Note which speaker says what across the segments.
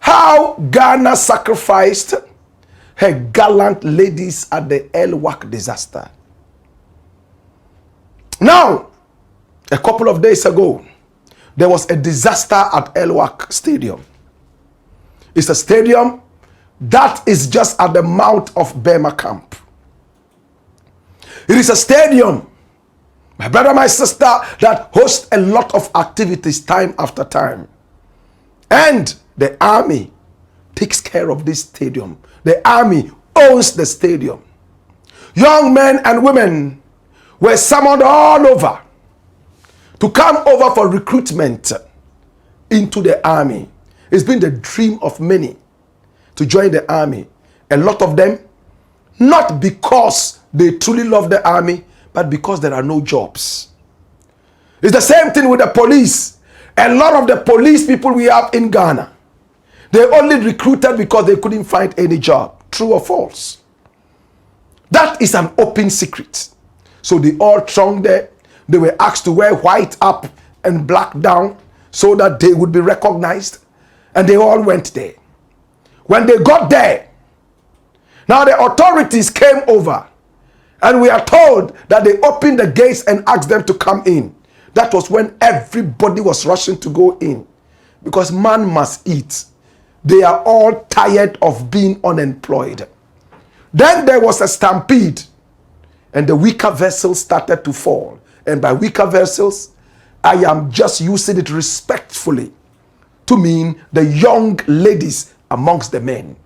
Speaker 1: how Ghana sacrificed her gallant ladies at the El-Wak disaster. Now, a couple of days ago, there was a disaster at El-Wak Stadium. It's a stadium that is just at the mouth of Burma Camp. It is a stadium, my brother, my sister, that hosts a lot of activities time after time. And the army takes care of this stadium. The army owns the stadium. Young men and women were summoned all over to come over for recruitment into the army. It's been the dream of many to join the army. A lot of them, not because they truly love the army, but because there are no jobs. It's the same thing with the police. A lot of the police people we have in Ghana, they only recruited because they couldn't find any job. True or false? That is an open secret. So they all thronged there. They were asked to wear white up and black down so that they would be recognized. And they all went there. When they got there, now the authorities came over, and we are told that they opened the gates and asked them to come in. That was when everybody was rushing to go in, because man must eat. They are all tired of being unemployed. Then there was a stampede, and the weaker vessels started to fall. And by weaker vessels, I am just using it respectfully to mean the young ladies amongst the men.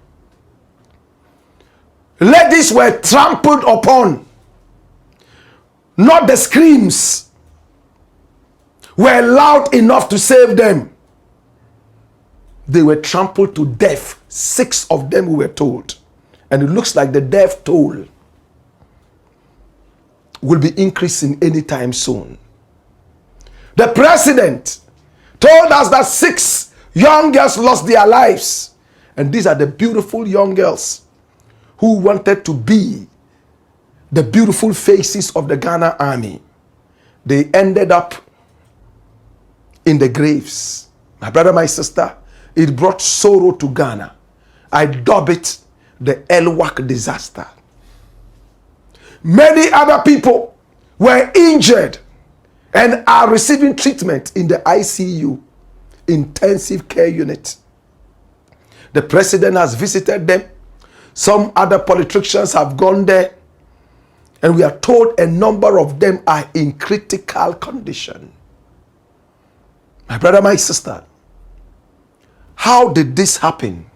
Speaker 1: Ladies were trampled upon. Not the screams were loud enough to save them. They were trampled to death. 6 of them, we were told. And it looks like the death toll will be increasing anytime soon. The president told us that 6 young girls lost their lives. And these are the beautiful young girls who wanted to be the beautiful faces of the Ghana army. They ended up in the graves. My brother, my sister, it brought sorrow to Ghana. I dub it the El-Wak disaster. Many other people were injured and are receiving treatment in the ICU, intensive care unit. The president has visited them. Some other politicians have gone there. And we are told a number of them are in critical condition. My brother, my sister, how did this happen?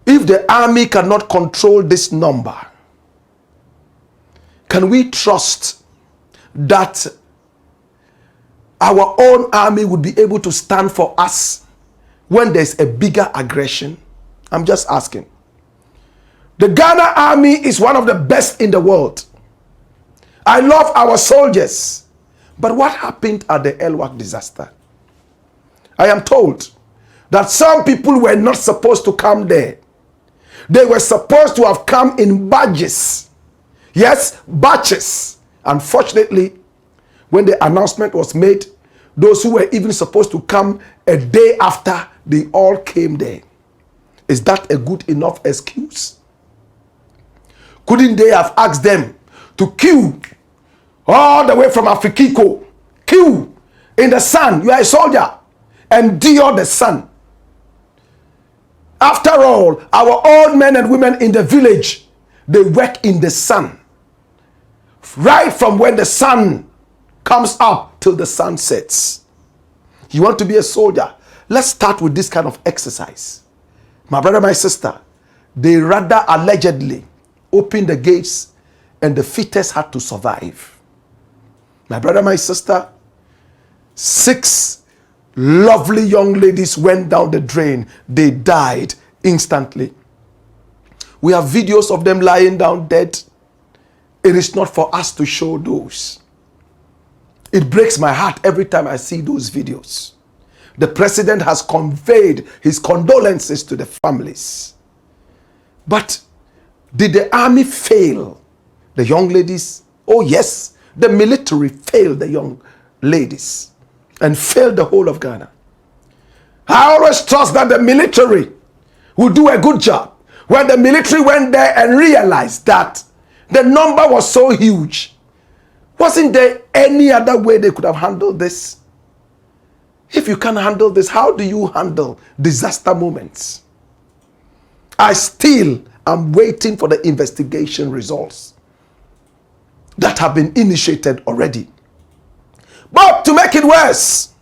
Speaker 1: If the army cannot control this number, can we trust that our own army would be able to stand for us when there's a bigger aggression? I'm just asking. The Ghana army is one of the best in the world. I love our soldiers. But what happened at the El-Wak disaster? I am told that some people were not supposed to come there. They were supposed to have come in batches. Yes, batches. Unfortunately, when the announcement was made, those who were even supposed to come a day after, they all came there. Is that a good enough excuse? Couldn't they have asked them to queue all the way from Afrikiko, queue in the sun? You are a soldier, endure the sun. After all, our old men and women in the village, they work in the sun. Right from when the sun comes up till the sun sets. You want to be a soldier? Let's start with this kind of exercise. My brother, my sister, they rather allegedly opened the gates and the fittest had to survive. My brother, my sister, 6 lovely young ladies went down the drain. They died instantly. We have videos of them lying down dead. It is not for us to show those. It breaks my heart every time I see those videos. The president has conveyed his condolences to the families. But did the army fail the young ladies? Oh yes, the military failed the young ladies and failed the whole of Ghana. I always trust that the military will do a good job. When the military went there and realized that the number was so huge, wasn't there any other way they could have handled this? If you can't handle this, how do you handle disaster moments? I still am waiting for the investigation results that have been initiated already. But to make it worse,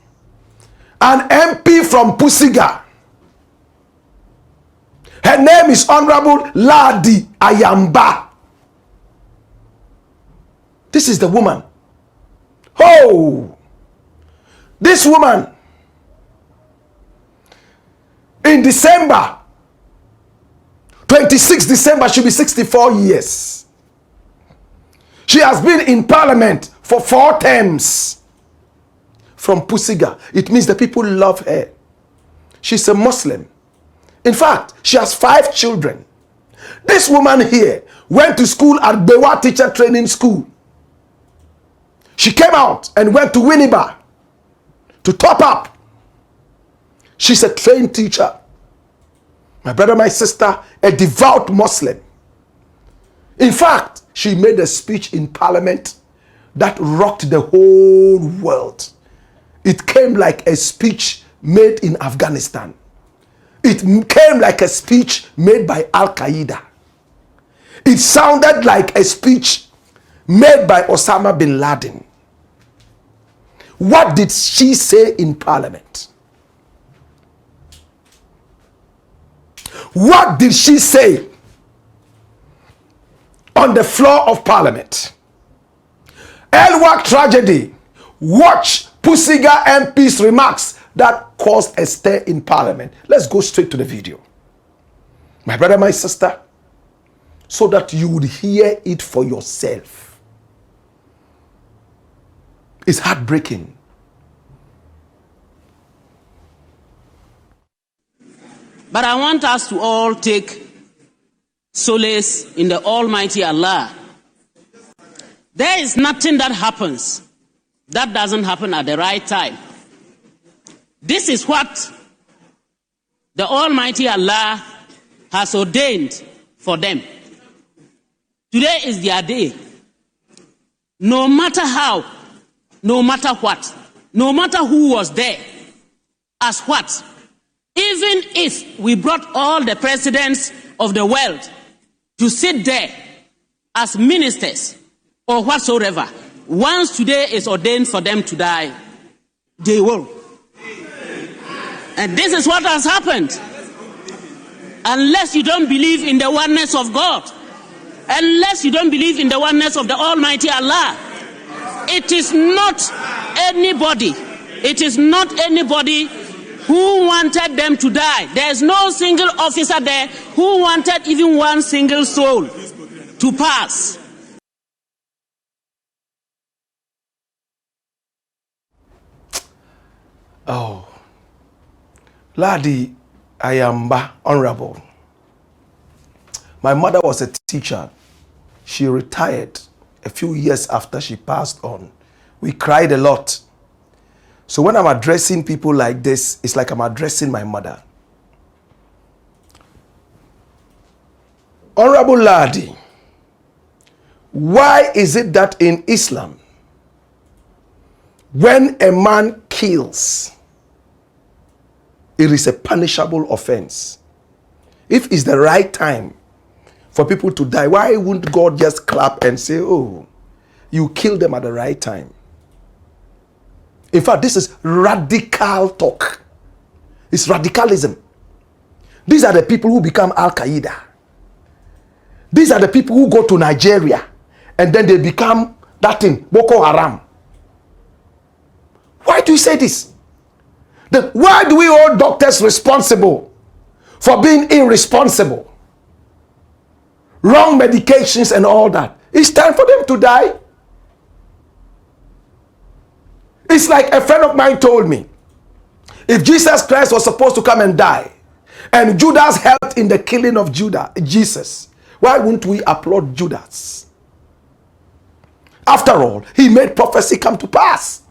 Speaker 1: an MP from Pusiga, her name is Honorable Ladi Ayamba. This is the woman. Oh, this woman, in December, 26 December, she'll be 64 years. She has been in parliament for 4 terms. From Pusiga. It means the people love her. She's a Muslim. In fact, she has 5 children. This woman here went to school at Bewa Teacher Training School. She came out and went to Winneba to top up. She's a trained teacher. My brother, my sister, a devout Muslim. In fact, she made a speech in parliament that rocked the whole world. It came like a speech made in Afghanistan. It came like a speech made by Al-Qaeda. It sounded like a speech made by Osama bin Laden. What did she say in parliament? What did she say on the floor of parliament? El-Wak tragedy. Watch Pusiga MP's remarks that caused a stir in parliament. Let's go straight to the video. My brother, my sister, so that you would hear it for yourself. It's heartbreaking.
Speaker 2: But I want us to all take solace in the Almighty Allah. There is nothing that happens that doesn't happen at the right time. This is what the Almighty Allah has ordained for them. Today is their day. No matter how, no matter what, no matter who was there, as what, even if we brought all the presidents of the world to sit there as ministers or whatsoever, once today is ordained for them to die, they will. And this is what has happened. Unless you don't believe in the oneness of God, unless you don't believe in the oneness of the Almighty Allah, it is not anybody who wanted them to die. There is no single officer there who wanted even one single soul to pass.
Speaker 1: Oh, Ladi Ayamba, Honorable. My mother was a teacher. She retired a few years after she passed on. We cried a lot. So when I'm addressing people like this, it's like I'm addressing my mother. Honorable Ladi, why is it that in Islam, when a man kills, it is a punishable offense? If it's the right time for people to die, why wouldn't God just clap and say, oh, you killed them at the right time? In fact, this is radical talk. It's radicalism. These are the people who become Al-Qaeda. These are the people who go to Nigeria and then they become that thing, Boko Haram. Why do you say this? Why do we hold doctors responsible for being irresponsible? Wrong medications and all that. It's time for them to die. It's like a friend of mine told me, if Jesus Christ was supposed to come and die, and Judas helped in the killing of Jesus, why wouldn't we applaud Judas? After all, he made prophecy come to pass.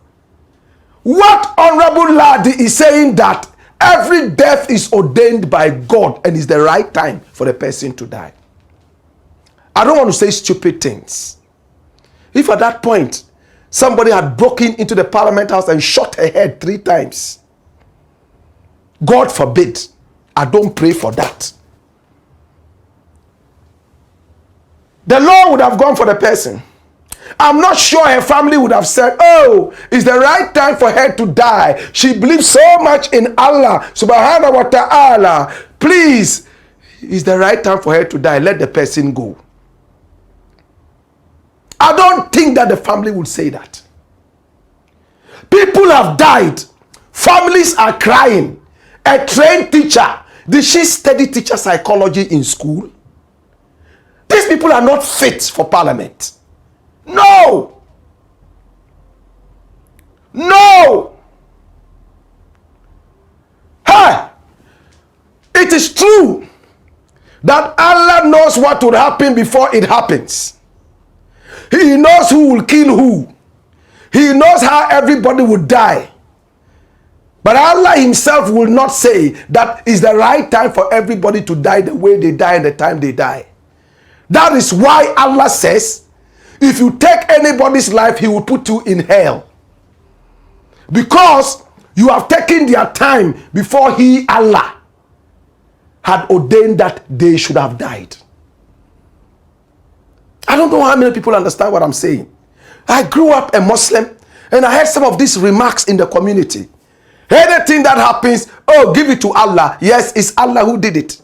Speaker 1: What Honorable Ladi is saying that Every death is ordained by God and is the right time for the person to die. I don't want to say stupid things. If at that point, somebody had broken into the parliament house and shot her head 3 times, God forbid, I don't pray for that. The law would have gone for the person. I'm not sure her family would have said, oh, it's the right time for her to die. She believes so much in Allah, subhanahu wa ta'ala. Please, it's the right time for her to die. Let the person go. I don't think that the family would say that. People have died. Families are crying. A trained teacher. Did she study teacher psychology in school? These people are not fit for parliament. No. No. Hey, it is true that Allah knows what will happen before it happens. He knows who will kill who. He knows how everybody will die. But Allah himself will not say that is the right time for everybody to die the way they die and the time they die. That is why Allah says, if you take anybody's life, he will put you in hell. Because you have taken their time before he, Allah, had ordained that they should have died. I don't know how many people understand what I'm saying. I grew up a Muslim and I heard some of these remarks in the community. Anything that happens, oh, give it to Allah. Yes, it's Allah who did it.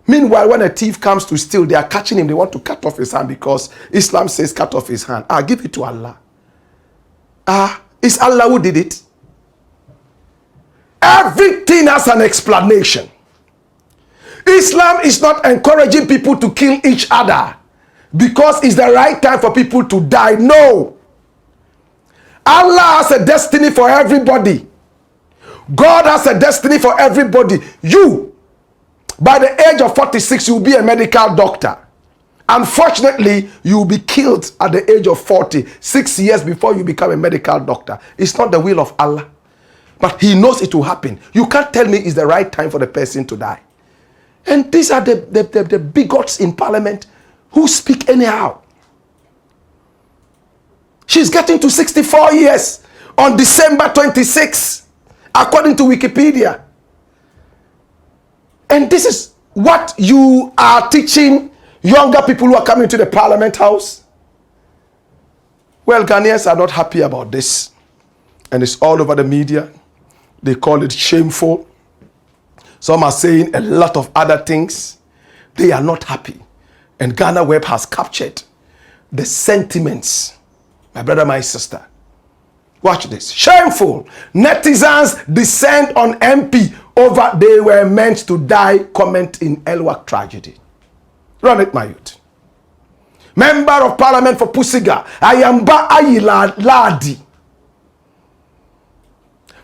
Speaker 1: Meanwhile, when a thief comes to steal, they are catching him. They want to cut off his hand because Islam says cut off his hand. Give it to Allah. It's Allah who did it. Everything has an explanation. Islam is not encouraging people to kill each other because it's the right time for people to die. No. Allah has a destiny for everybody. God has a destiny for everybody. You, by the age of 46, you will be a medical doctor. Unfortunately, you will be killed at the age of 40, 6 years before you become a medical doctor. It's not the will of Allah. But he knows it will happen. You can't tell me it's the right time for the person to die. And these are the bigots in parliament who speak anyhow. She's getting to 64 years on December 26, according to Wikipedia. And this is what you are teaching younger people who are coming to the parliament house. Well, Ghanaians are not happy about this. And it's all over the media. They call it shameful. Some are saying a lot of other things. They are not happy. And Ghana Web has captured the sentiments. My brother, my sister. Watch this. Shameful. Netizens descend on MP over they were meant to die comment in El-Wak tragedy. Run it, my youth. Member of Parliament for Pusiga, Ayamba Ayila Ladi,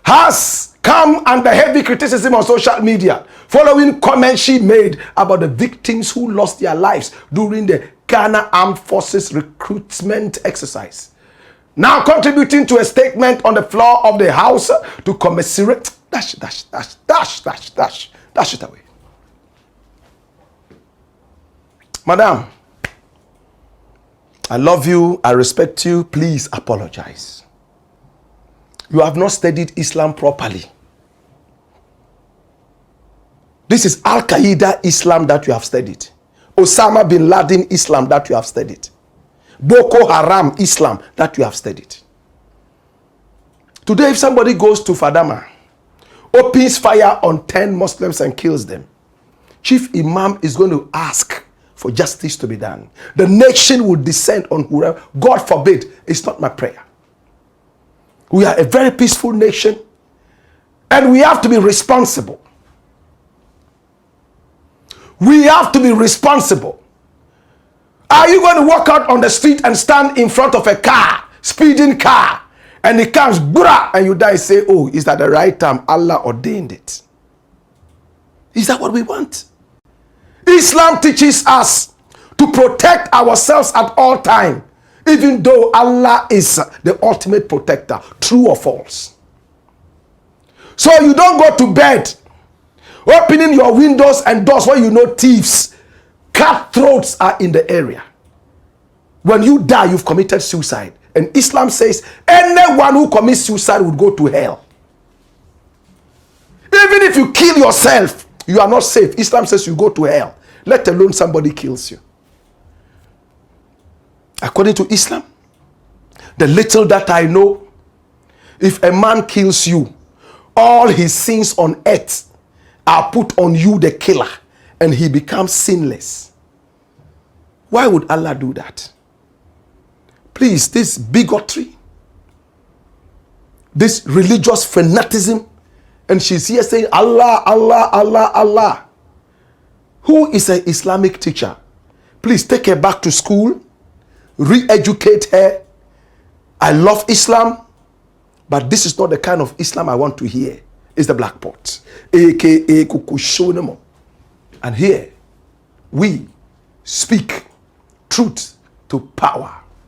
Speaker 1: has come under heavy criticism on social media following comments she made about the victims who lost their lives during the Ghana Armed Forces recruitment exercise. Now contributing to a statement on the floor of the House to commiserate. Dash it away. Madam, I love you, I respect you, please apologize. You have not studied Islam properly. This is Al-Qaeda Islam that you have studied. Osama bin Laden Islam that you have studied. Boko Haram Islam that you have studied. Today, if somebody goes to Fadama, opens fire on 10 Muslims and kills them, Chief Imam is going to ask for justice to be done. The nation will descend on whoever. God forbid, it's not my prayer. We are a very peaceful nation and we have to be responsible. We have to be responsible. Are you going to walk out on the street and stand in front of a car, speeding car, and it comes, brah, and you die and say, oh, is that the right time? Allah ordained it. Is that what we want? Islam teaches us to protect ourselves at all times, even though Allah is the ultimate protector, true or false. So you don't go to bed opening your windows and doors where you know thieves, cutthroats are in the area. When you die, you've committed suicide. And Islam says anyone who commits suicide would go to hell. Even if you kill yourself, you are not safe. Islam says you go to hell, let alone somebody kills you. According to Islam, the little that I know, if a man kills you, all his sins on earth are put on you, the killer, and he becomes sinless. Why would Allah do that? Please, this bigotry, this religious fanaticism, and she's here saying Allah, Allah, Allah, Allah. Who is an Islamic teacher? Please take her back to school, re-educate her. I love Islam, but this is not the kind of Islam I want to hear. It's the Black Pot, aka Kukushonemo. And here we speak truth to power.